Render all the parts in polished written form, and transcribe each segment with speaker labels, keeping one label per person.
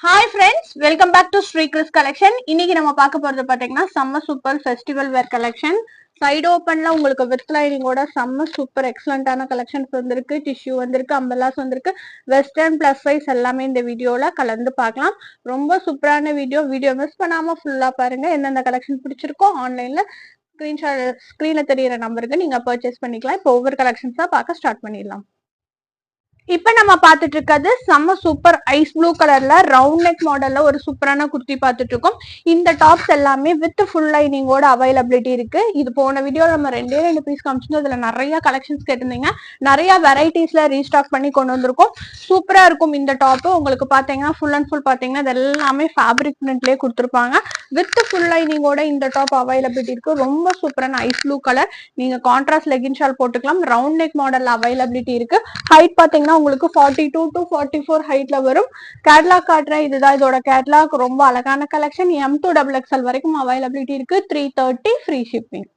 Speaker 1: Hi friends, welcome back to Sri Chris collection. இன்னைக்கு நம்ம பார்க்க போறது பாத்தீங்கன்னா செம்ம super festival wear collection. Side ஓப்பன்ல உங்களுக்கு வித் லைனிங்கோட செம்ம சூப்பர் எக்ஸலண்டான கலெக்ஷன்ஸ் வந்திருக்கு. டிஷ்யூ வந்திருக்கு, அம்பர்லாஸ் வந்திருக்கு, வெஸ்டர்ன் பிளஸ் சைஸ் எல்லாமே இந்த வீடியோல கலந்து பார்க்கலாம். ரொம்ப சூப்பரான வீடியோ மிஸ் பண்ணாம ஃபுல்லா பாருங்க. எந்தெந்த கலெக்ஷன் பிடிச்சிருக்கோ ஆன்லைன்ல ஸ்கிரீன்ல தெரியிற நம்பருக்கு நீங்க பர்ச்சேஸ் பண்ணிக்கலாம். இப்போ ஒவ்வொரு கலெக்ஷன்ஸா பார்க்க ஸ்டார்ட் பண்ணிடலாம். இப்ப நம்ம பாத்துட்டு இருக்கிறது செம்ம சூப்பர் ஐஸ் ப்ளூ கலர்ல ரவுண்ட் நெக் மாடல்ல ஒரு சூப்பரான குர்த்தி பாத்துட்டு இருக்கோம். இந்த டாப்ஸ் எல்லாமே வித் ஃபுல் லைனிங்கோட அவைலபிலிட்டி இருக்கு. இது போன வீடியோ நம்ம ரெண்டு பீஸ் காமிச்சிருந்தோம். இதுல நிறைய கலெக்ஷன்ஸ் கேட்டிருந்தீங்க. நிறைய வெரைட்டிஸ்ல ரீஸ்டாக் பண்ணி கொண்டு வந்திருக்கோம். சூப்பரா இருக்கும் இந்த டாப். உங்களுக்கு பாத்தீங்கன்னா ஃபுல் அண்ட் ஃபுல் பாத்தீங்கன்னா இது எல்லாமே ஃபேப்ரிக் பிரிண்ட்லயே கொடுத்துருப்பாங்க. வித் ஃபுல் லைனிங்கோட இந்த டாப் அவைலபிலிட்டி இருக்கு. ரொம்ப சூப்பரான ஐஸ் ப்ளூ கலர். நீங்க கான்ட்ராஸ்ட் லெகின் ஷால் போட்டுக்கலாம். ரவுண்ட் நெக் மாடல்ல அவைலபிலிட்டி இருக்கு. ஹைட் பாத்தீங்கன்னா உங்களுக்கு 42 to 44 ஹைட்ல வரும். கேட்லாக் காட்டுறேன். இதுதான் இதோட கேட்லாக். ரொம்ப அழகான கலெக்ஷன். M2XXL வரைக்கும் அவைலபிலிட்டி இருக்கு. 330 ஃப்ரீ ஷிப்பிங்.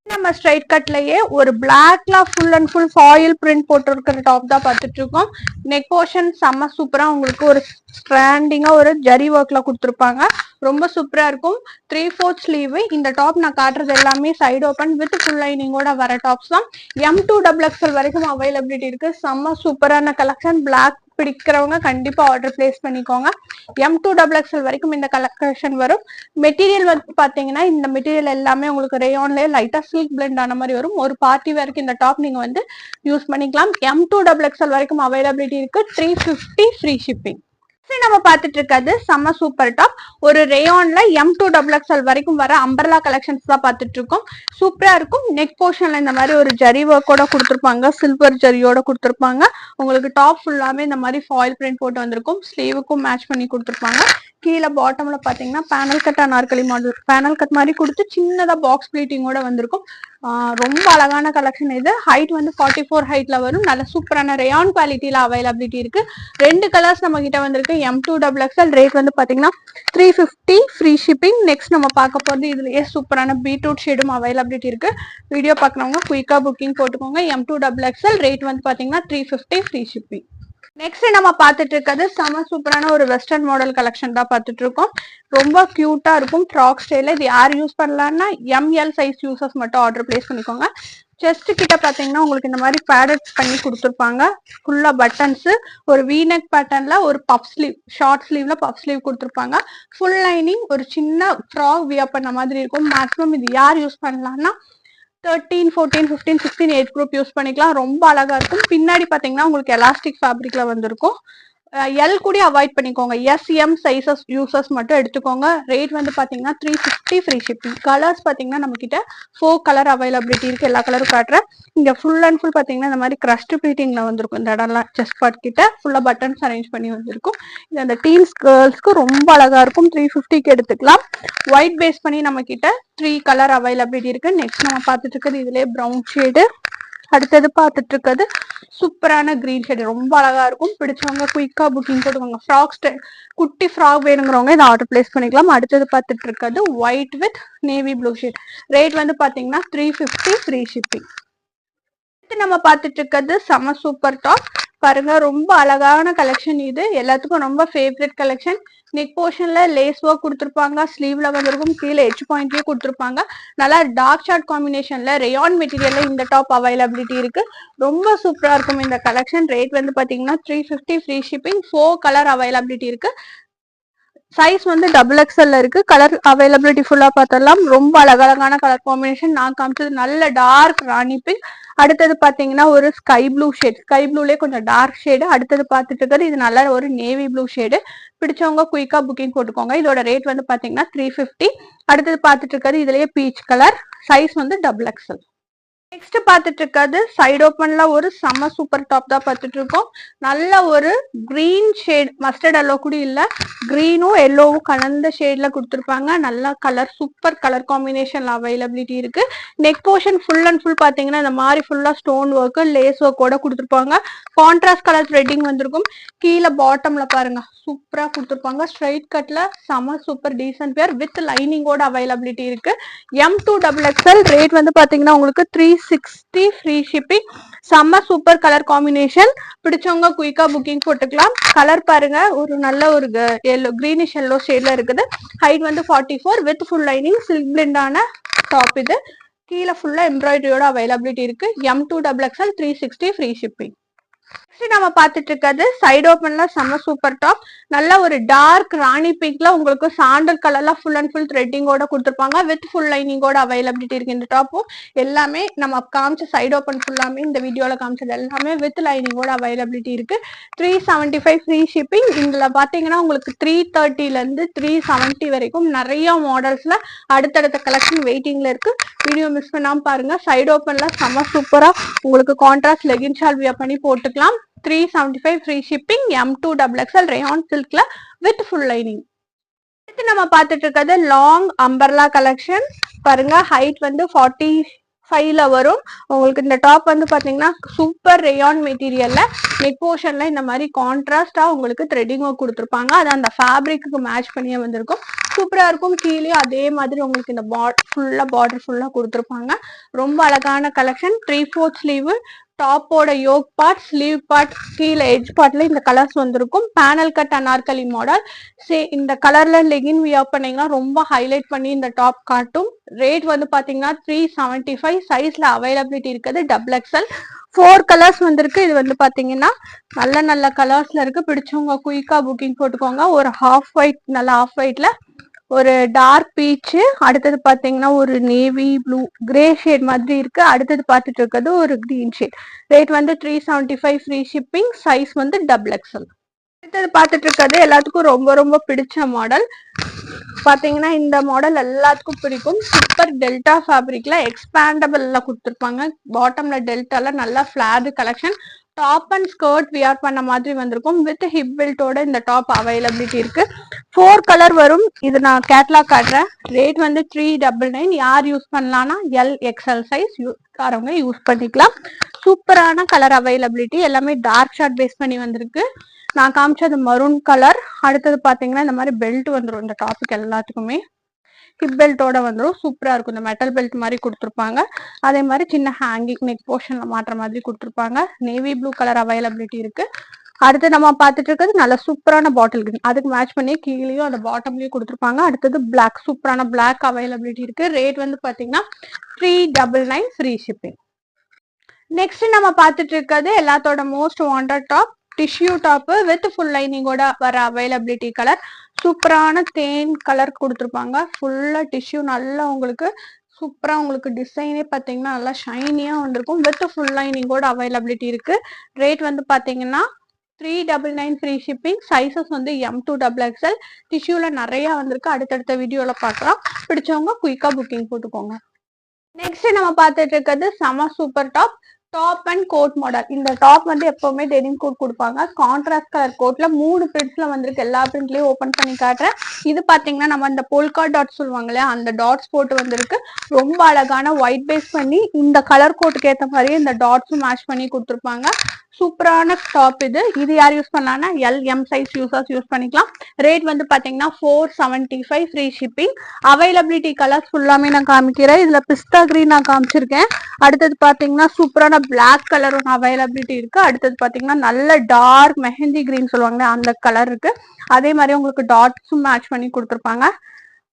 Speaker 1: நம்ம ஸ்ட்ரைட் கட்லயே ஒரு பிளாக்ல full and full foil print போட்டு இருக்கிற டாப் தான் பார்த்துட்டு இருக்கோம். நெக் போர்ஷன் செம்ம சூப்பரா உங்களுக்கு ஒரு ஸ்டாண்டிங்கா ஒரு ஜரி ஒர்க்ல கொடுத்துருப்பாங்க. ரொம்ப சூப்பரா இருக்கும். 3/4 ஸ்லீவ். இந்த டாப் நான் காட்டுறது எல்லாமே சைடு ஓப்பன் வித் ஃபுல் லைனிங்கோட வர டாப்ஸ் தான். M2XXL வரைக்கும் அவைலபிலிட்டி இருக்கு. செம்ம சூப்பரான கலெக்ஷன். பிளாக் பிடிக்கிறவங்க கண்டிப்பா ஆர்டர் பிளேஸ் பண்ணிக்கோங்க. M2XXL வரைக்கும் இந்த கலெக்ஷன் வரும். மெட்டீரியல் வந்து பாத்தீங்கன்னா இந்த மெட்டீரியல் எல்லாமே உங்களுக்கு ரேயான்லயே லைட்டா சில்க் பிளெண்ட் ஆன மாதிரி வரும். ஒரு பார்ட்டி வேருக்கு இந்த டாப் நீங்க வந்து யூஸ் பண்ணிக்கலாம். M2XXL வரைக்கும் அவைலபிலிட்டி இருக்கு. 350 ஃப்ரீ ஷிப்பிங். நம்ம பாத்துட்டு இருக்கிறது செம்ம சூப்பர் டாப். ஒரு ரேயான்ல M2XXL வரைக்கும் வர அம்பர்லா கலெக்ஷன்ஸ் தான் பாத்துட்டு இருக்கோம். சூப்பரா இருக்கும். நெக் போர்ஷன்ல இந்த மாதிரி ஒரு ஜரி ஒர்க்கோட கொடுத்துருப்பாங்க. சில்வர் ஜரியோட கொடுத்துருப்பாங்க. உங்களுக்கு டாப் ஃபுல்லாமே இந்த மாதிரி ஃபாயில் பிரிண்ட் போட்டு வந்திருக்கும். ஸ்லீவுக்கும் மேட்ச் பண்ணி கொடுத்துருப்பாங்க. கீழே பாட்டம்ல பாத்தீங்கன்னா panel cut Anarkali model panel cut மாதிரி கொடுத்து சின்னதா பாக்ஸ் பிளீட்டிங்கோட வந்திருக்கும். ரொம்ப அழகான கலெக்ஷன் இது. ஹைட் வந்து 44 ஹைட்ல வரும். நல்ல சூப்பரான ரேயான் குவாலிட்டியில அவைலபிலிட்டி இருக்கு. ரெண்டு கலர்ஸ் நம்ம கிட்ட வந்திருக்கு. M2XXL ரேட் வந்து பாத்தீங்கன்னா 350 ஃப்ரீ ஷிப்பிங். நெக்ஸ்ட் நம்ம பார்க்க போறது இதுலயே சூப்பரான பீட்ரூட் ஷேடும் அவைலபிலிட்டி இருக்கு. வீடியோ பாக்குறவங்க குயிக்கா புக்கிங் போட்டுக்கோங்க. M2XXL ரேட் வந்து பாத்தீங்கன்னா 350 ஃப்ரீ ஷிப்பிங். நெக்ஸ்ட் நம்ம பாத்துட்டு இருக்கிறது செம சூப்பரான ஒரு வெஸ்டர்ன் மாடல் கலெக்ஷன் தான் பாத்துட்டு இருக்கோம். ரொம்ப கியூட்டா இருக்கும். ஃப்ராக் ஸ்டைல. இது யார் யூஸ் பண்ணலாம்னா ML சைஸ் யூசர்ஸ் மட்டும் ஆர்டர் பிளேஸ் பண்ணிக்கோங்க. செஸ்ட் கிட்ட பாத்தீங்கன்னா உங்களுக்கு இந்த மாதிரி பேடட் பண்ணி கொடுத்துருப்பாங்க. ஃபுல்லா பட்டன்ஸ் ஒரு வீநெக் பேட்டர்ன்ல ஒரு பஃப் ஸ்லீவ் ஷார்ட் ஸ்லீவ்ல பஃப் ஸ்லீவ் கொடுத்துருப்பாங்க. ஃபுல் லைனிங் ஒரு சின்ன ஃப்ராக் வியர் பண்ண மாதிரி இருக்கும். மேக்ஸிமம் இது யார் யூஸ் பண்ணலாம்னா 13, 14, 15, 16 ஏஜ் குரூப் யூஸ் பண்ணிக்கலாம். ரொம்ப அழகா இருக்கும். பின்னாடி பாத்தீங்கன்னா உங்களுக்கு எலாஸ்டிக் ஃபேப்ரிக்ல வந்திருக்கும். எல் கூட அவாய்ட் பண்ணிக்கோங்க. SM சைசஸ் யூசர்ஸ் மட்டும் எடுத்துக்கோங்க. ரேட் வந்து பாத்தீங்கன்னா 350 ஃப்ரீ ஷிப்பிங். கலர்ஸ் பாத்தீங்கன்னா நம்ம கிட்ட 4 கலர் அவைலபிலிட்டி இருக்கு. எல்லா கலரும் காட்டுறேன். இங்க ஃபுல் அண்ட் ஃபுல் பாத்தீங்கன்னா இந்த மாதிரி கிரஸ்ட் ப்ளீட்டிங்ல வந்திருக்கும். இந்த இடம்லாம் செஸ்ட் பார்ட் கிட்ட ஃபுல்லா பட்டன்ஸ் அரேஞ்ச் பண்ணி வந்திருக்கும். இது அந்த டீன்ஸ் கேர்ள்ஸ்க்கு ரொம்ப அழகா இருக்கும். 350க்கு எடுத்துக்கலாம். ஒயிட் பேஸ் பண்ணி நம்ம கிட்ட 3 கலர் அவைலபிலிட்டி இருக்கு. நெக்ஸ்ட் நம்ம பார்த்துட்டு இருக்கிறது இதுலயே ப்ரௌன் ஷேடு. அடுத்தது பார்த்துட்டு இருக்கிறது சூப்பரான கிரீன் ஷேடு. ரொம்ப அழகா இருக்கும். பிடிச்சவங்க குயிக்கா புக்கிங் போட்டுக்கோங்க. ஃப்ராக் ஸ்டைல் குட்டி ஃப்ராக் வேணுங்கிறவங்க இதை ஆர்டர் பிளேஸ் பண்ணிக்கலாம். அடுத்தது பார்த்துட்டு இருக்கிறது white with navy blue shade. Rate வந்து பாத்தீங்கன்னா 350 ஃப்ரீ ஷிப்பிங். நம்ம பார்த்துட்டு இருக்கிறது செம சூப்பர் டாப் பாருங்க. ரொம்ப அழகான கலெக்ஷன். இது எல்லாத்துக்கும் ரொம்ப ஃபேவரட் கலெக்ஷன். நெக் போர்ஷன்ல லேஸ் ஒர்க் கொடுத்துருப்பாங்க. ஸ்லீவ்ல வந்திருக்கும். கீழே எட்ஜ் பாயிண்ட்லயே கொடுத்துருப்பாங்க. நல்லா டார்க் ஷார்ட் காம்பினேஷன்ல ரேயான் மெட்டீரியல்ல இந்த டாப் அவைலபிலிட்டி இருக்கு. ரொம்ப சூப்பரா இருக்கும் இந்த கலெக்ஷன். ரேட் வந்து பாத்தீங்கன்னா 350 ஃப்ரீ ஷிப்பிங். 4 கலர் அவைலபிலிட்டி இருக்கு. சைஸ் வந்து XXL இருக்கு. கலர் அவைலபிலிட்டி ஃபுல்லா பார்த்தலாம். ரொம்ப அழகழகான கலர் காம்பினேஷன். நான் காமிச்சது நல்ல டார்க் ராணி பிங்க். அடுத்தது பாத்தீங்கன்னா ஒரு ஸ்கை ப்ளூ ஷேட். ஸ்கை ப்ளூலயே கொஞ்சம் டார்க் ஷேடு. அடுத்தது பார்த்துட்டு இருக்கிறது இது நல்ல ஒரு நேவி ப்ளூ ஷேடு. பிடிச்சவங்க குயிக்கா புக்கிங் போட்டுக்கோங்க. இதோட ரேட் வந்து பாத்தீங்கன்னா 350. அடுத்தது பார்த்துட்டு இருக்கிறது இதுலயே பீச் கலர். சைஸ் வந்து XXL. நெக்ஸ்ட் பார்த்துட்டு இருக்கிறது சைடு ஓப்பன்ல ஒரு செம்ம சூப்பர் டாப் தான் பார்த்துட்டு இருக்கோம். நல்ல ஒரு கிரீன் ஷேட். மஸ்டர்ட் எல்லோ கூட இல்ல, கிரீனும் எல்லோவும் கலந்த ஷேட்ல கொடுத்துருப்பாங்க. நல்ல கலர் சூப்பர் கலர் காம்பினேஷன்ல அவைலபிலிட்டி இருக்கு. Neck portion full and full பாத்தீங்கன்னா இந்த மாதிரி ஃபுல்லா ஸ்டோன் ஒர்க் லேஸ் ஒர்க்கோட கொடுத்துருப்பாங்க. கான்ட்ராஸ்ட் கலர் த்ரெட்டிங் வந்திருக்கும். கீழே பாட்டம்ல பாருங்க சூப்பரா கொடுத்துருப்பாங்க. ஸ்ட்ரைட் கட்ல செம சூப்பர் டீசன்ட் வேர் வித் லைனிங்கோட அவைலபிலிட்டி இருக்கு. M2XXL ரேட் வந்து பாத்தீங்கன்னா உங்களுக்கு 3 360 ஃப்ரீ ஷிப்பிங். செம்ம சூப்பர் கலர் காம்பினேஷன். பிடிச்சவங்க குயிக்கா புக்கிங் போட்டுக்கலாம். கலர் பாருங்க, ஒரு நல்ல ஒரு எல்லோ கிரீனிஷ் எல்லோ ஷேட்ல இருக்குது. ஹைட் வந்து 44 வித் ஃபுல் லைனிங் சில்க் பிளெண்டான டாப். இது கீழே ஃபுல்லா எம்ப்ராய்டரியோட அவைலபிலிட்டி இருக்கு. M2XXL 360 free shipping. நெக்ஸ்ட் நம்ம பார்த்துட்டு இருக்கிறது சைடு ஓப்பன்ல செம்ம சூப்பர் டாப். நல்ல ஒரு டார்க் ராணி பிங்க்ல உங்களுக்கு சாண்டல் கலர்ல ஃபுல் அண்ட் ஃபுல் த்ரெட்டிங்கோட கொடுத்துருப்பாங்க. வித் ஃபுல் லைனிங்கோட அவைலபிலிட்டி இருக்கு. இந்த டாப்பும் எல்லாமே நம்ம காமிச்ச சைடு ஓப்பன் ஃபுல்லாமே இந்த வீடியோல காமிச்சது எல்லாமே வித் லைனிங்கோட அவைலபிலிட்டி இருக்கு. 375 ஃப்ரீ ஷிப்பிங். இதுல பாத்தீங்கன்னா உங்களுக்கு 330ல இருந்து 370 வரைக்கும் நிறைய மாடல்ஸ்ல அடுத்தடுத்த கலெக்ஷன் வெயிட்டிங்ல இருக்கு. வீடியோ மிஸ் பண்ணாம பாருங்க. சைடு ஓப்பன்ல செம்ம சூப்பரா உங்களுக்கு கான்ட்ராஸ்ட் லெகின் ஷால் வியர் பண்ணி போட்டுக்கலாம். 375 ஃப்ரீ ஷிப்பிங். M2XXL ரேயான் சில்க்ல வித் ஃபுல் லைனிங். அடுத்து நம்ம பார்த்துட்டு இருக்கிறது லாங் அம்பர்லா கலெக்ஷன். பாருங்க, ஹைட் வந்து 45ல வரும். உங்களுக்கு இந்த டாப் வந்து பாத்தீங்கன்னா சூப்பர் ரேயான் மெட்டீரியல்ல நெக் போர்ஷன்ல இந்த மாதிரி கான்ட்ராஸ்டா உங்களுக்கு த்ரெட்டிங் ஒர்க் கொடுத்துருப்பாங்க. அது அந்த ஃபேப்ரிக்கு மேட்ச் பண்ணியே வந்திருக்கும். சூப்பரா இருக்கும். கீழே அதே மாதிரி உங்களுக்கு இந்த பார்டர் ஃபுல்லா கொடுத்துருப்பாங்க. ரொம்ப அழகான கலெக்ஷன். 3/4 ஸ்லீவ். டாப்போட யோக் பார்ட், ஸ்லீவ் பார்ட், கீழே எட்ஜ் பார்ட்ல இந்த கலர்ஸ் வந்திருக்கும். Panel cut Anarkali model. இந்த கலர்ல லெகின் வியர் பண்ணீங்கன்னா ரொம்ப ஹைலைட் பண்ணி இந்த டாப் காட்டும். ரேட் வந்து பாத்தீங்கன்னா 375. சைஸ்ல அவைலபிலிட்டி இருக்குது XXL. 4 கலர்ஸ் வந்திருக்கு. இது வந்து பாத்தீங்கன்னா நல்ல நல்ல கலர்ஸ்ல இருக்கு. பிடிச்சவங்க குயிக்கா புக்கிங் போட்டுக்கோங்க. ஒரு ஹாஃப் ஒயிட், நல்ல ஹாஃப் ஒயிட்ல ஒரு டார்க் பீச்சு, அடுத்தது பாத்தீங்கன்னா ஒரு நேவி ப்ளூ கிரே ஷேட் மாதிரி இருக்கு. அடுத்தது பார்த்துட்டு இருக்கிறது ஒரு கிரீன் ஷேட். ரேட் வந்து 375 ஃப்ரீ ஷிப்பிங். சைஸ் வந்து XXL. அடுத்தது பார்த்துட்டு இருக்கிறது எல்லாத்துக்கும் ரொம்ப ரொம்ப பிடிச்ச மாடல். பாத்தீங்கன்னா இந்த மாடல் எல்லாத்துக்கும் பிடிக்கும். சூப்பர் டெல்டா ஃபேப்ரிக்ல எக்ஸ்பேண்டபிள்ல கொடுத்துருப்பாங்க. பாட்டம்ல டெல்டால நல்லா flower collection. Top and skirt wear பண்ண மாதிரி வந்திருக்கும். வித் ஹிப் பெல்ட்டோட இந்த டாப் அவைலபிலிட்டி இருக்கு. 4 கலர் வரும். இது நான் கேட்லாக் காட்டுறேன். ரேட் வந்து 399. யார் யூஸ் பண்ணலாம்னா LXL சைஸ் காரவங்க யூஸ் பண்ணிக்கலாம். சூப்பரான கலர் அவைலபிலிட்டி. எல்லாமே டார்க் ஷார்ட் பேஸ் பண்ணி வந்திருக்கு. நான் காமிச்சது மரூன் கலர். அடுத்தது பாத்தீங்கன்னா இந்த மாதிரி பெல்ட் வந்துடும் இந்த டாப்புக்கு எல்லாத்துக்குமே. ஹிப் பெல்ட்டோட வந்துடும். சூப்பரா இருக்கும். இந்த மெட்டல் பெல்ட் மாதிரி கொடுத்துருப்பாங்க. அதே மாதிரி சின்ன ஹேங்கிங் நெக் போர்ஷன்ல மாற்ற மாதிரி கொடுத்துருப்பாங்க. நேவி ப்ளூ கலர் அவைலபிலிட்டி இருக்கு. அடுத்து நம்ம பார்த்துட்டு இருக்கிறது நல்ல சூப்பரான பாட்டில் கிரீன். அதுக்கு மேட்ச் பண்ணி கீழேயும் அந்த பாட்டம்லயும் கொடுத்துருப்பாங்க. அடுத்தது பிளாக், சூப்பரான பிளாக் அவைலபிலிட்டி இருக்கு. ரேட் வந்து பாத்தீங்கன்னா 399 ஃப்ரீ ஷிப்பிங். நெக்ஸ்ட் நம்ம பார்த்துட்டு இருக்கிறது எல்லாத்தோட most wanted top. Tissue top with full லைனிங்கோட வர அவைலபிலிட்டி கலர். சூப்பரான தேன் கலர் கொடுத்துருப்பாங்க. ஃபுல்லா டிஷ்யூ நல்லா உங்களுக்கு சூப்பரா உங்களுக்கு டிசைனே பாத்தீங்கன்னா நல்லா ஷைனியா வந்திருக்கும். வித் ஃபுல் லைனிங்கோட அவைலபிலிட்டி இருக்கு. ரேட் வந்து பாத்தீங்கன்னா 399 ஃப்ரீ ஷிப்பிங். சைசஸ் வந்து M2XXL. டிஷ்யூல நிறைய வந்திருக்கு. அடுத்தடுத்த வீடியோல பார்க்கலாம். பிடிச்சவங்க குயிக்கா புக்கிங் போட்டுக்கோங்க. நெக்ஸ்ட் நம்ம பார்த்துட்டு இருக்கிறது செம super top. Top and coat model. இந்த டாப் வந்து எப்பவுமே டெனிம் கோட் கொடுப்பாங்க. கான்ட்ராஸ்ட் கலர் கோட்ல 3 பிரிண்ட்ஸ்ல வந்திருக்கு. எல்லா பிரிண்ட்லயும் ஓபன் பண்ணி காட்டுறேன். இது பாத்தீங்கன்னா நம்ம இந்த போல்கா டாட்ஸ் சொல்லுவாங்க இல்லையா, அந்த டாட்ஸ் போட்டு வந்திருக்கு. ரொம்ப அழகான ஒயிட் பேஸ் பண்ணி இந்த கலர் கோட்டுக்கு ஏற்ற மாதிரியே இந்த டாட்ஸும் மேட்ச் பண்ணி கொடுத்துருப்பாங்க. சூப்பரான டாப் இது. இது யார் யூஸ் பண்ணலாம்னா LM சைஸ் யூசர்ஸ் யூஸ் பண்ணிக்கலாம். ரேட் வந்து பாத்தீங்கன்னா 475 ஃப்ரீ ஷிப்பிங். அவைலபிலிட்டி கலர்ஸ் ஃபுல்லாமே நான் காமிக்கிறேன். இதுல பிஸ்தா கிரீன் நான் காமிச்சிருக்கேன். அடுத்தது பாத்தீங்கன்னா சூப்பரான பிளாக் கலர் ஒன்று அவைலபிலிட்டி இருக்கு. அடுத்தது பாத்தீங்கன்னா நல்ல டார்க் மெஹந்தி கிரீன் சொல்லுவாங்க அந்த கலர் இருக்கு. அதே மாதிரி உங்களுக்கு டாட்ஸும் மேட்ச் பண்ணி கொடுத்துருப்பாங்க.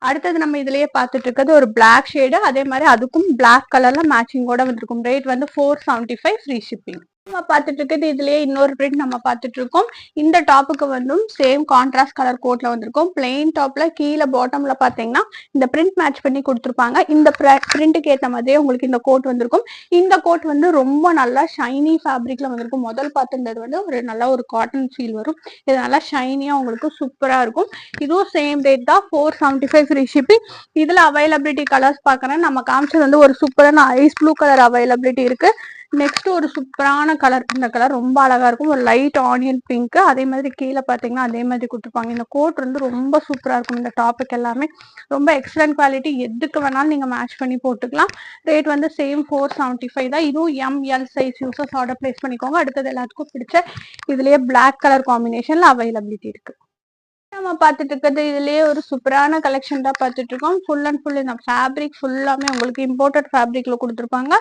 Speaker 1: அடுத்தது நம்ம இதுலயே பார்த்துட்டு இருக்கிறது ஒரு பிளாக் ஷேடு. அதே மாதிரி அதுக்கும் பிளாக் கலர்ல மேட்சிங்கோட வந்திருக்கும். ரேட் வந்து 475 ஃப்ரீ ஷிப்பிங். நம்ம பார்த்துட்டு இருக்கிறது இதுலயே இன்னொரு பிரிண்ட் நம்ம பார்த்துட்டு இருக்கோம். இந்த டாப்புக்கு வந்து சேம் கான்ட்ராஸ்ட் கலர் கோட்ல வந்திருக்கும். பிளெயின் டாப்ல கீழே பாட்டம்ல பாத்தீங்கன்னா இந்த பிரிண்ட் மேட்ச் பண்ணி கொடுத்துருப்பாங்க. இந்த பிரிண்ட்டுக்கு ஏற்ற மாதிரியே உங்களுக்கு இந்த கோட் வந்திருக்கும். இந்த கோட் வந்து ரொம்ப நல்லா ஷைனி ஃபேப்ரிக்ல வந்திருக்கும். முதல் பார்த்துருந்தது வந்து ஒரு நல்ல ஒரு காட்டன் ஃபீல் வரும். இது நல்லா ஷைனியா உங்களுக்கு சூப்பரா இருக்கும். இதுவும் சேம் ரேட் தான் 475 ஃப்ரீ ஷிப்பிங். இதுல அவைலபிலிட்டி கலர்ஸ் பாக்குறேன். நம்ம காமிச்சது வந்து ஒரு சூப்பரான ஐஸ் ப்ளூ கலர் அவைலபிலிட்டி இருக்கு. நெக்ஸ்ட் ஒரு சூப்பரான கலர். இந்த கலர் ரொம்ப அழகா இருக்கும். ஒரு லைட் ஆனியன் பிங்க். அதே மாதிரி கீழே பாத்தீங்கன்னா அதே மாதிரி கொடுத்துருப்பாங்க. இந்த கோட் வந்து ரொம்ப சூப்பரா இருக்கும். இந்த டாபிக் எல்லாமே ரொம்ப எக்ஸலன்ட் குவாலிட்டி. எதுக்கு வேணாலும் நீங்க மேட்ச் பண்ணி போட்டுக்கலாம். ரேட் வந்து சேம் 475 தான். இதுவும் ML size users order place பண்ணிக்கோங்க. அடுத்தது எல்லாத்துக்கும் பிடிச்ச இதுலயே பிளாக் கலர் காம்பினேஷன்ல அவைலபிலிட்டி இருக்கு. நம்ம பார்த்துட்டு இருக்கிறது இதுலயே ஒரு சூப்பரான கலெக்ஷன் தான் பார்த்துட்டு இருக்கோம். ஃபுல் அண்ட் ஃபுல் இந்த ஃபேப்ரிக் ஃபுல்லாமே உங்களுக்கு இம்போர்ட்டட் ஃபேப்ரிக்ல கொடுத்துருப்பாங்க.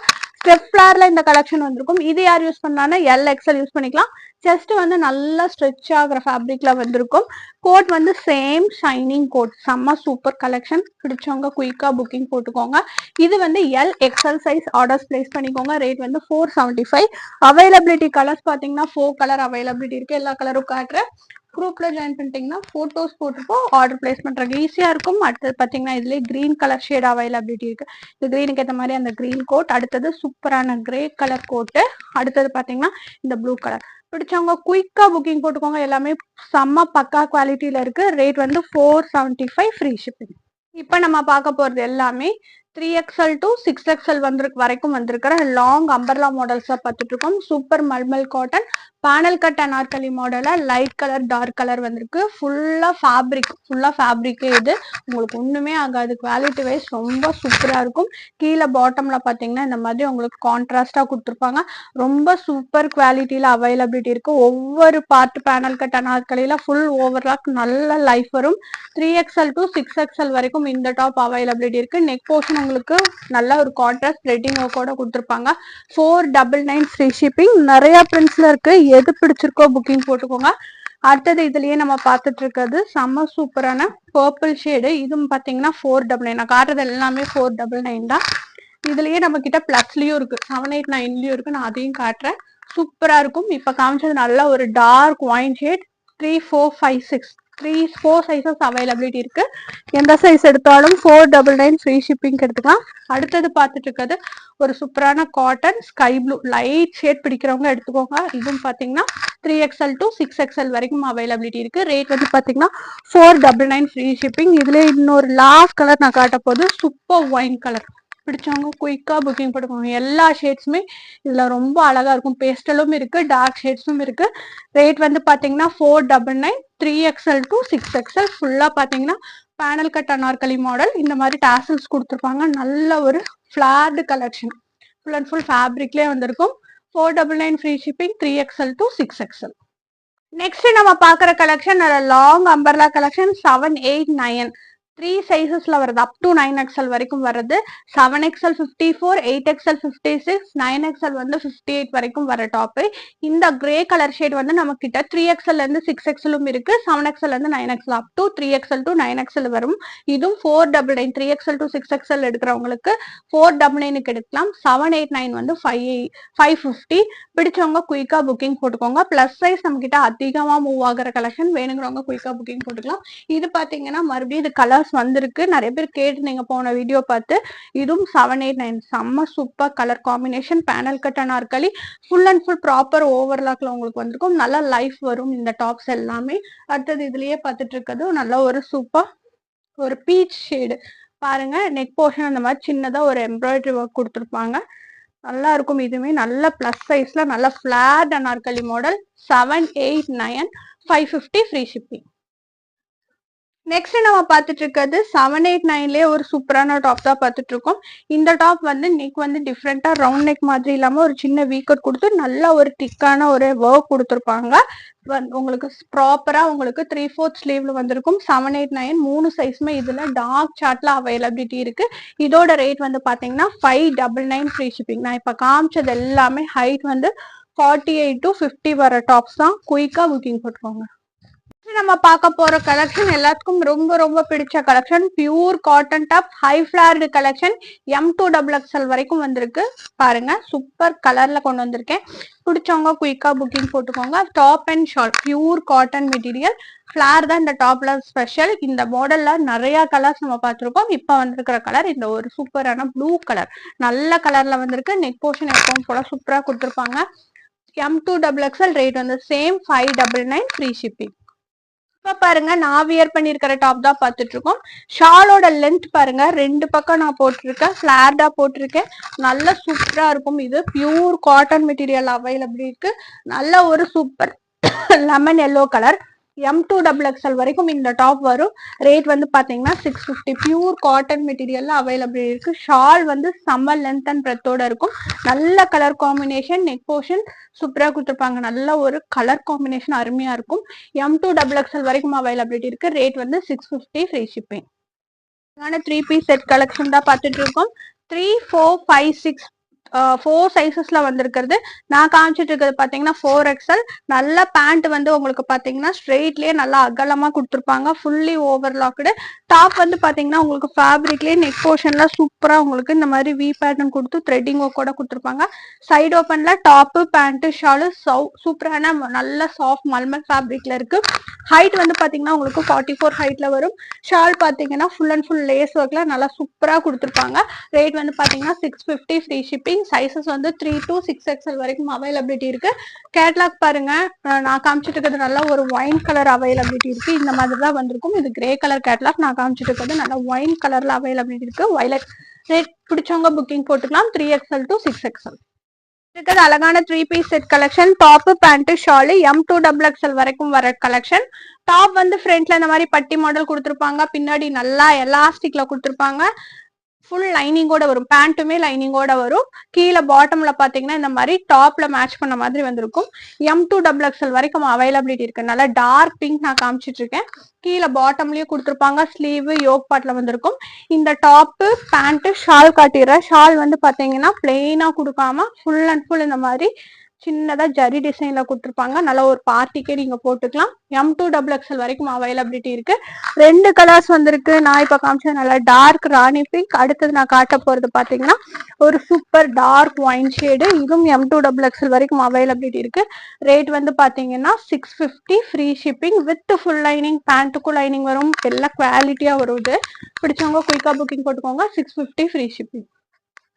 Speaker 1: ஸ்டெப் ஃபிளார்ல இந்த கலெக்ஷன் வந்திருக்கும். இது யார் யூஸ் பண்ணலாம்னா எல் எக்ஸ்எல் யூஸ் பண்ணிக்கலாம். செஸ்ட் வந்து நல்லா ஸ்ட்ரெச் ஆகிற ஃபேப்ரிக்ல வந்திருக்கும். கோட் வந்து சேம் ஷைனிங் கோட். செம்ம சூப்பர் கலெக்ஷன். பிடிச்சவங்க குயிக்கா புக்கிங் போட்டுக்கோங்க. இது வந்து L XL size orders place பண்ணிக்கோங்க. ரேட் வந்து 475. அவைலபிலிட்டி கலர்ஸ் பாத்தீங்கன்னா 4 கலர் அவைலபிலிட்டி இருக்கு. எல்லா கலரும் காட்டுறேன். குரூப்ல ஜாயின் பண்ணிட்டீங்கன்னா போட்டோஸ் போட்டுப்போம், ஆர்டர் பிளேஸ் பண்றதுக்கு ஈஸியா இருக்கும். அடுத்தது பாத்தீங்கன்னா இதுலயே கிரீன் கலர் ஷேட் அவைலபிலிட்டி இருக்கு. இந்த கிரீனுக்கு ஏற்ற மாதிரி அந்த கிரீன் கோட். அடுத்தது சூப்பரான கிரே கலர் கோட்டு. அடுத்தது பாத்தீங்கன்னா இந்த ப்ளூ கலர். பிடிச்சவங்க குயிக்கா புக்கிங் போட்டுக்கோங்க. எல்லாமே செம்ம பக்கா குவாலிட்டியில இருக்கு. ரேட் வந்து 475 ஃப்ரீ ஷிப்பிங். இப்ப நம்ம பார்க்க போறது எல்லாமே 3XL to 6XL வரைக்கும் வந்திருக்கிற லாங் அம்பர்லா மாடல்ஸ் பார்த்துட்டு இருக்கோம். Super mulmul cotton panel cut Anarkali மாடல்ல லைட் கலர் டார்க் கலர் வந்திருக்கு. ஃபுல்லா ஃபேப்ரிக் இது உங்களுக்கு ஒண்ணுமே ஆகாது. குவாலிட்டி வைஸ் ரொம்ப சூப்பரா இருக்கும். கீழே பாட்டம்ல பாத்தீங்கன்னா இந்த மாதிரி உங்களுக்கு கான்ட்ராஸ்டா கொடுத்துருப்பாங்க. ரொம்ப சூப்பர் குவாலிட்டியில அவைலபிலிட்டி இருக்கு. ஒவ்வொரு பார்ட் பேனல் கட் அனார்கலியில ஃபுல் ஓவர்லாக் நல்ல லைஃப் வரும். 3XL to 6XL வரைக்கும் இந்த டாப் அவைலபிலிட்டி இருக்கு. நெக் போர்ஷன் உங்களுக்கு நல்ல ஒரு கான்ட்ராஸ்ட் த்ரெட்டிங் ஒர்க்கோட கொடுத்துருப்பாங்க. 499 ஃப்ரீ ஷிப்பிங். நிறைய பிரிண்ட்ஸ்ல இருக்கு. எது பிடிச்சிருக்கோ புக்கிங் போட்டுக்கோங்க. அடுத்தது இதுலயே நம்ம பார்த்துட்டு இருக்கிறது செம்ம சூப்பரான பர்பிள் ஷேடு. இதுவும் பாத்தீங்கன்னா 499. நான் காட்டுறது எல்லாமே 499 தான். இதுலயே நம்ம கிட்ட பிளஸ்லயும் இருக்கு, 789லயும் இருக்கு. நான் அதையும் காட்டுறேன். சூப்பரா இருக்கும். இப்ப காமிச்சது நல்ல ஒரு dark wine shade. 3, 4, 5, 6 4 sizes availability இருக்கு. எந்த சைஸ் எடுத்தாலும் 499 ஃப்ரீ ஷிப்பிங் எடுத்துக்கலாம். அடுத்தது பார்த்துட்டு இருக்கிறது ஒரு சூப்பரான cotton sky blue light shade. பிடிக்கிறவங்க எடுத்துக்கோங்க. இதுவும் பாத்தீங்கன்னா 3XL to 6XL வரைக்கும் அவைலபிலிட்டி இருக்கு. ரேட் வந்து பாத்தீங்கன்னா 499 ஃப்ரீ ஷிப்பிங். இதுல இன்னொரு லாஸ்ட் கலர் நான் காட்ட போது சூப்பர் ஒயின் கலர். பிடிச்சவங்க குயிக்கா புக்கிங் போட்டுக்கோங்க. எல்லா ஷேட்ஸுமே இதுல ரொம்ப அழகா இருக்கும். பேஸ்டலும் இருக்கு, டார்க் ஷேட்ஸும் இருக்கு. ரேட் வந்து பாத்தீங்கன்னா 499. 3XL to 6XL ஃபுல்லா பாத்தீங்கன்னா பேனல் கட் அனார்கலி மாடல். இந்த மாதிரி டாசல்ஸ் கொடுத்துருப்பாங்க. நல்ல ஒரு ஃபிளார்டு கலெக்ஷன். ஃபுல் அண்ட் ஃபுல் ஃபேப்ரிக்லேயே வந்திருக்கும். 499 free shipping. 3XL to 6XL. Next நம்ம பாக்குற கலெக்ஷன் லாங் அம்பர்லா கலெக்ஷன். 7, 8, 9 3 சைசஸ்ல வருது. அப் டு 9XL வரைக்கும் வருது. 7XL 54, 8XL 56, 9XL வந்து 58 வரைக்கும் வர டாப். இந்த கிரே கலர் ஷேட் வந்து நம்ம கிட்ட 3XL இருந்து 6XLம் இருக்கு. 7XL இருந்து 9XL up to 3XL to 9XL வரும். இதுவும் 499. 3XL to 6XL எடுக்கிறவங்களுக்கு 499க்கு எடுக்கலாம். 789 வந்து 550. பிடிச்சவங்க குயிக்கா புக்கிங் போட்டுக்கோங்க. பிளஸ் சைஸ் நம்ம கிட்ட அதிகமா மூவ் ஆகிற கலெக்ஷன். வேணுங்கிறவங்க குயிக்கா புக்கிங் போட்டுக்கலாம். இது பாத்தீங்கன்னா மறுபடியும் இது கலர்ஸ் வந்திருக்கு. நிறைய பேர் கேட்டுருந்தீங்க போன வீடியோ பார்த்து. இதுவும் 789 செம்ம super colour combination. Panel cut Anarkali full and full proper ஓவர்லாக்ல உங்களுக்கு வந்திருக்கும். நல்ல லைஃப் வரும் இந்த டாப்ஸ் எல்லாமே. அடுத்தது இதுலயே பார்த்துட்டு இருக்கிறது நல்ல ஒரு சூப்பர் ஒரு பீச் ஷேடு. பாருங்க நெக் போர்ஷன் அந்த மாதிரி சின்னதா ஒரு எம்ப்ராய்டரி ஒர்க் கொடுத்துருப்பாங்க. நல்லா இருக்கும். இதுவுமே நல்ல பிளஸ் சைஸ்ல நல்ல flat Anarkali model. 789 550 free shipping. Next நம்ம பார்த்துட்டு இருக்கிறது 789லயே ஒரு சூப்பரான டாப் தான் பார்த்துட்டு இருக்கோம். இந்த டாப் வந்து நெக் வந்து டிஃப்ரெண்டா ரவுண்ட் நெக் மாதிரி இல்லாம ஒரு சின்ன வீக்கட் கொடுத்து நல்ல ஒரு திக்கான ஒரு ஒர்க் கொடுத்துருப்பாங்க. உங்களுக்கு ப்ராப்பரா உங்களுக்கு 3/4 ஸ்லீவ்ல வந்திருக்கும். 789 3 சைஸ்மே இதுல டார்க் சார்ட்ல அவைலபிலிட்டி இருக்கு. இதோட ரேட் வந்து பாத்தீங்கன்னா 599 ஃப்ரீ ஷிப்பிங். நான் இப்ப காமிச்சது எல்லாமே ஹைட் வந்து 48 to 50 வர டாப்ஸ் தான். குயிக்கா புக்கிங் போட்டுக்கோங்க. நம்ம பார்க்க போற கலெக்ஷன் எல்லாத்துக்கும் ரொம்ப ரொம்ப பிடிச்ச collection. Pure cotton top high flared collection. M2XXL வரைக்கும் வந்திருக்கு. பாருங்க சூப்பர் கலர்ல கொண்டு வந்திருக்கேன். பிடிச்சவங்க குயிக்கா புக்கிங் போட்டுக்கோங்க. Top and short pure cotton material. Flower தான் இந்த டாப்ல ஸ்பெஷல். இந்த மாடல்ல நிறைய கலர்ஸ் நம்ம பார்த்திருக்கோம். இப்ப வந்திருக்கிற கலர் இந்த ஒரு சூப்பரான ப்ளூ கலர். நல்ல கலர்ல வந்திருக்கு. நெக் போர்ஷன் எப்பவும் போல சூப்பரா கொடுத்துருப்பாங்க. M2XXL ரேட் வந்து சேம் 599 ஃப்ரீ ஷிப்பிங். இப்ப பாருங்க நான் வியர் பண்ணிருக்கிற டாப் தான் பார்த்துட்டு இருக்கோம். ஷாலோட லென்த் பாருங்க. 2 பக்கம் நான் போட்டிருக்கேன். ஃபிளார்டா போட்டிருக்கேன். நல்ல சூப்பரா இருக்கும். இது பியூர் காட்டன் மெட்டீரியல் அவைலபிள் இருக்கு. நல்ல ஒரு super lemon yellow colour. M2XXL வரைக்கும் இந்த டாப் வரும். ரேட் வந்து பாத்தீங்கன்னா 650. பியூர் காட்டன் மெட்டீரியல்ல அவைலபிள் இருக்கு. ஷால் வந்து செம்ம லென்த் அண்ட் பிரெத்தோட இருக்கும். நல்ல கலர் காம்பினேஷன். நெக் போர்ஷன் சூப்பரா கொடுத்துருப்பாங்க. நல்ல ஒரு கலர் காம்பினேஷன் அருமையா இருக்கும். M2XXL வரைக்கும் அவைலபிலிட்டி இருக்கு. ரேட் வந்து 650 free shipping. 3 piece set collection தான் பார்த்துட்டு இருக்கோம். 3, 4, 5, 6 4 சைசஸ்ல வந்திருக்கிறது. நான் காமிச்சிட்டு இருக்கிறது பாத்தீங்கன்னா 4XL. நல்ல பேண்ட் வந்து உங்களுக்கு பாத்தீங்கன்னா ஸ்ட்ரெயிட்லயே நல்லா அகலமா கொடுத்துருப்பாங்க. Fully overlocked. டாப் வந்து பாத்தீங்கன்னா உங்களுக்கு ஃபேப்ரிக்லயே நெக் போர்ஷன்ல சூப்பரா உங்களுக்கு இந்த மாதிரி வி பேட்டர்ன் கொடுத்து த்ரெட்டிங் ஒர்க் கூட கொடுத்துருப்பாங்க. சைடு ஓப்பன்ல டாப் பேண்ட் ஷாலு சூப்பரான நல்ல சாஃப்ட் மல்மல் ஃபேப்ரிக்ல இருக்கு. ஹைட் வந்து பாத்தீங்கன்னா உங்களுக்கு 44 ஹைட்ல வரும். ஷால் பாத்தீங்கன்னா ஃபுல் அண்ட் ஃபுல் லேஸ் ஒர்க்ல நல்லா சூப்பரா கொடுத்துருப்பாங்க. ரேட் வந்து பாத்தீங்கன்னா 650 ஃப்ரீ ஷிப்பிங். சைசஸ் வந்து 3 to 6XL வரைக்கும் அவைலபிலிட்டி இருக்கு. கேட்லாக் பாருங்க, நான் காமிச்சிட்டு இருக்கிறது நல்ல ஒரு ஒயின் கலர் அவைலபிலிட்டி இருக்கு. இந்த மாதிரி தான் வந்திருக்கும். இது கிரே கலர் கேட்லாக். நான் காமிச்சிட்டு இருக்கிறது நல்ல ஒயின் கலர்ல அவைலபிலிட்டி இருக்கு. வயலட். ரேட் பிடிச்சவங்க புக்கிங் போட்டுக்கலாம். 3XL to 6XL. இருக்கிறது அழகான 3 piece set collection. Top pant shawl M2XXL வரைக்கும் வர கலெக்ஷன். டாப் வந்து ஃப்ரண்ட்ல இந்த மாதிரி பட்டி மாடல் கொடுத்துருப்பாங்க. பின்னாடி நல்லா எலாஸ்டிக்ல கொடுத்துருப்பாங்க. ஃபுல் லைனிங்கோட வரும். பேண்ட்டுமே லைனிங்கோட வரும். கீழே பாட்டம்ல பாத்தீங்கன்னா இந்த மாதிரி டாப்ல மேட்ச் பண்ண மாதிரி வந்திருக்கும். M2XXL வரைக்கும் அவைலபிலிட்டி இருக்கு. நல்லா டார்க் பிங்க் நான் காமிச்சிட்டு இருக்கேன். கீழே பாட்டம்லயும் கொடுத்துருப்பாங்க. ஸ்லீவ் யோக் பாட்ல வந்திருக்கும். இந்த டாப்பு பேண்ட் ஷால் காட்டிடுறேன். ஷால் வந்து பாத்தீங்கன்னா பிளெயினா கொடுக்காம ஃபுல் அண்ட் ஃபுல் இந்த மாதிரி சின்னதா ஜரி டிசைன்ல கொடுத்துருப்பாங்க. நல்ல ஒரு பார்ட்டிக்கே நீங்க போட்டுக்கலாம். M2XXL வரைக்கும் அவைலபிலிட்டி இருக்கு. 2 கலர்ஸ் வந்திருக்கு. நான் இப்ப காமிச்சது நல்லா டார்க் ராணி பிங்க். அடுத்தது நான் காட்ட போறது பாத்தீங்கன்னா ஒரு சூப்பர் டார்க் ஒயின் ஷேடு. இதுவும் M2XXL வரைக்கும் அவைலபிலிட்டி இருக்கு. ரேட் வந்து பாத்தீங்கன்னா 650 free shipping with full lining. பேண்ட்டுக்கும் லைனிங் வரும். எல்லாம் குவாலிட்டியா வருது. பிடிச்சவங்க குயிக்கா புக்கிங் போட்டுக்கோங்க. 650 ஃப்ரீ ஷிப்பிங்.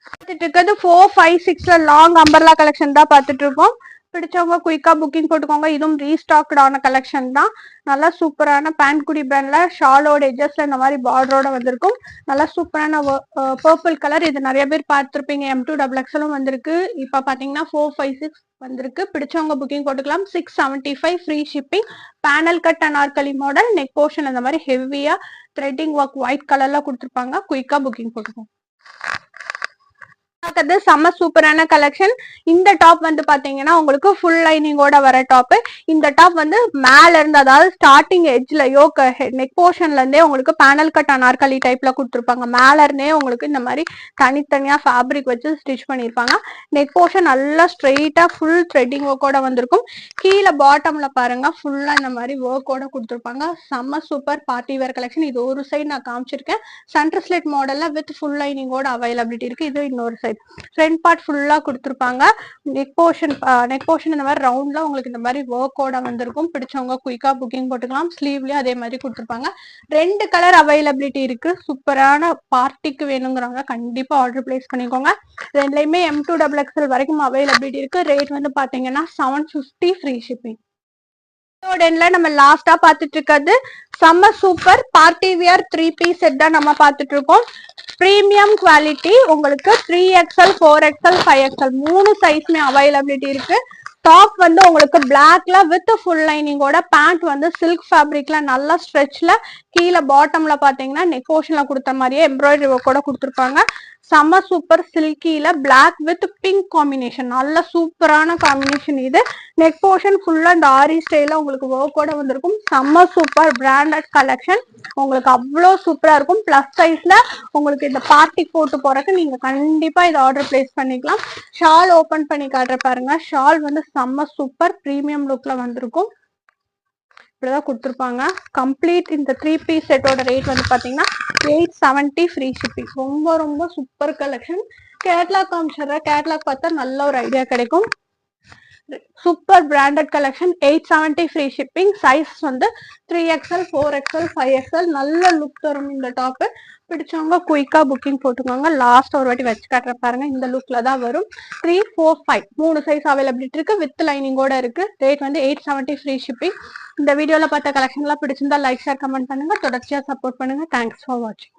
Speaker 1: பார்த்துட்டு இருக்கிறது 4, 5, 6ல லாங் அம்பர்லா கலெக்ஷன் தான் பார்த்துட்டு இருக்கோம். பிடிச்சவங்க குயிக்கா புக்கிங் போட்டுக்கோங்க. இதுவும் ரீஸ்டாக்ட் ஆன கலெக்ஷன் தான். நல்லா சூப்பரான பேண்ட்குடி பிராண்ட்ல ஷாலோட எட்ஜஸ்ல இந்த மாதிரி பார்டரோட வந்திருக்கும். நல்லா சூப்பரான பர்பிள் கலர். இது நிறைய பேர் பார்த்துருப்பீங்க. M2XXL வந்திருக்கு. இப்ப பாத்தீங்கன்னா 4, 5, 6 வந்திருக்கு. பிடிச்சவங்க புக்கிங் போட்டுக்கலாம். 675 free shipping. Panel cut Anarkali model. Neck portion அந்த மாதிரி ஹெவியா த்ரெட்டிங் ஒர்க் ஒயிட் கலர்ல கொடுத்துருப்பாங்க. குயிக்கா புக்கிங் போட்டுக்கோங்க. செம்ம சூப்பரான கலெக்ஷன். இந்த டாப் வந்து பாத்தீங்கன்னா உங்களுக்கு ஃபுல் லைனிங்கோட வர டாப். இந்த டாப் வந்து மேல இருந்து, அதாவது ஸ்டார்டிங் எட்ஜ்ல யோக் நெக் போர்ஷன்ல இருந்தே உங்களுக்கு பேனல் கட் அனார்கலி டைப்ல கொடுத்துருப்பாங்க. மேல இருந்தே உங்களுக்கு இந்த மாதிரி தனித்தனியா ஃபேப்ரிக் வச்சு ஸ்டிச் பண்ணிருப்பாங்க. நெக் போர்ஷன் நல்லா ஸ்ட்ரெயிட்டா ஃபுல் த்ரெட்டிங் ஒர்க்கோட வந்திருக்கும். கீழே பாட்டம்ல பாருங்க ஃபுல்லா இந்த மாதிரி ஒர்க்கோட கொடுத்துருப்பாங்க. செம்ம சூப்பர் பார்ட்டி வேர் கலெக்ஷன். இது ஒரு சைடு நான் காமிச்சிருக்கேன். சென்டர் ஸ்லிட் மாடல்ல வித் ஃபுல் லைனிங்கோட அவைலபிலிட்டி இருக்கு. இது இன்னொரு சைடு. ஃப்ரண்ட் பார்ட் ஃபுல்லா கொடுத்துருப்பாங்க. நெக் போர்ஷன் இந்த மாதிரி ரவுண்ட்ல உங்களுக்கு இந்த மாதிரி ஒர்க்கோட வந்திருக்கும். பிடிச்சவங்க குயிக்கா புக்கிங் போட்டுக்கலாம். ஸ்லீவ்லயும் அதே மாதிரி கொடுத்துருப்பாங்க. 2 கலர் அவைலபிலிட்டி இருக்கு. சூப்பரான பார்ட்டிக்கு வேணுங்கிறவங்க கண்டிப்பா ஆர்டர் பிளேஸ் பண்ணிக்கோங்க. ரெண்டுலயுமே M2XXL வரைக்கும் அவைலபிலிட்டி இருக்கு. ரேட் வந்து பாத்தீங்கன்னா 750 ஃப்ரீ ஷிப்பிங். நம்ம லாஸ்டா பாத்துட்டு இருக்கிறது செம்ம super party wear 3 piece set தான் நம்ம பாத்துட்டு இருக்கோம். Premium quality. உங்களுக்கு 3XL, 4XL, 5XL 3 சைஸ்மே அவைலபிலிட்டி இருக்கு. டாப் வந்து உங்களுக்கு பிளாக்ல வித் ஃபுல் லைனிங்கோட. பேண்ட் வந்து சில்க் ஃபேப்ரிக்ல நல்லா ஸ்ட்ரெச்ல. கீழே பாட்டம்ல பாத்தீங்கன்னா நெக் போர்ஷன்ல கொடுத்த மாதிரியே எம்ப்ராய்டரி ஒர்க்கோட கொடுத்துருப்பாங்க. செம்ம சூப்பர் சில்கில பிளாக் வித் பிங்க் காம்பினேஷன். நல்ல சூப்பரான காம்பினேஷன் இது. நெக் போர்ஷன் ஃபுல்லா இந்த ஆரி ஸ்டைல உங்களுக்கு ஒர்க்கோட வந்திருக்கும். செம்ம சூப்பர் பிராண்டட் கலெக்ஷன். உங்களுக்கு அவ்வளோ சூப்பரா இருக்கும். பிளஸ் சைஸ்ல உங்களுக்கு இந்த பார்ட்டி போட்டு போறதுக்கு நீங்க கண்டிப்பா இதை ஆர்டர் பிளேஸ் பண்ணிக்கலாம். ஷால் ஓபன் பண்ணி காட்டுற பாருங்க. ஷால் வந்து செம்ம சூப்பர் பிரீமியம் லுக்ல வந்திருக்கும். இப்படிதான் கொடுத்துருப்பாங்க. கம்ப்ளீட் இந்த 3 பீஸ் செட்டோட ரேட் வந்து பாத்தீங்கன்னா 870 ஃப்ரீ ஷிப்பிங். ரொம்ப ரொம்ப சூப்பர் கலெக்ஷன். கேட்லாக் காமிச்சிடுற. கேட்லாக் பார்த்தா நல்ல ஒரு ஐடியா கிடைக்கும். Super branded collection. 870 free shipping. Size வந்து 3XL, 4XL, 5XL. நல்ல லுக் தரும் இந்த டாப். பிடிச்சவங்க குயிக்கா புக்கிங் போட்டுக்கோங்க. லாஸ்ட் ஒரு வாட்டி வச்சு காட்டுற பாருங்க. இந்த லுக்ல தான் வரும். 3, 4, 5 3 சைஸ் அவைலபிலிட்டி இருக்கு. வித் லைனிங்கோட இருக்கு. ரேட் வந்து 870 ஃப்ரீ ஷிப்பிங். இந்த வீடியோல பார்த்த கலெக்ஷன் எல்லாம் பிடிச்சிருந்தா லைக், ஷேர், கமெண்ட் பண்ணுங்க. தொடர்ச்சியா சப்போர்ட் பண்ணுங்க. தேங்க்ஸ் ஃபார் வாட்சிங்.